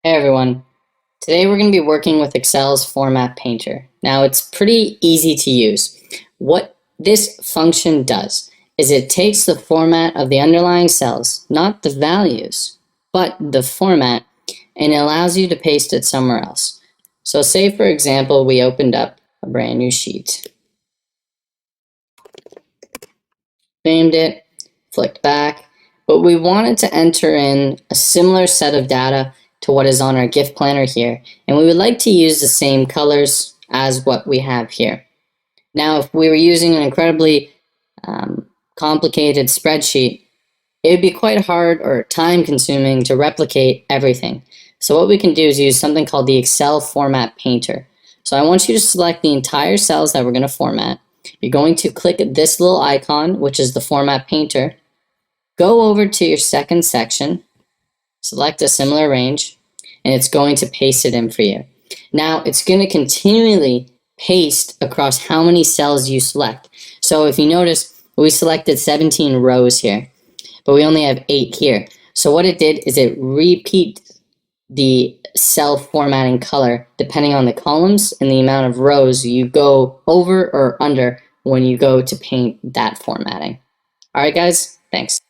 Hey everyone, today we're going to be working with Excel's Format Painter. Now it's pretty easy to use. What this function does is it takes the format of the underlying cells, not the values, but the format, and it allows you to paste it somewhere else. So say for example we opened up a brand new sheet, named it, flicked back, but we wanted to enter in a similar set of data to what is on our gift planner here, and we would like to use the same colors as what we have here. Now, if we were using an incredibly complicated spreadsheet, it would be quite hard or time consuming to replicate everything. So what we can do is use something called the Excel Format Painter. So I want you to select the entire cells that we're going to format. You're going to click this little icon, which is the Format Painter. Go over to your second section, select a similar range, and it's going to paste it in for you. Now, it's going to continually paste across how many cells you select. So if you notice, we selected 17 rows here, but we only have 8 here. So what it did is it repeat the cell formatting color depending on the columns and the amount of rows you go over or under when you go to paint that formatting. All right, guys, thanks.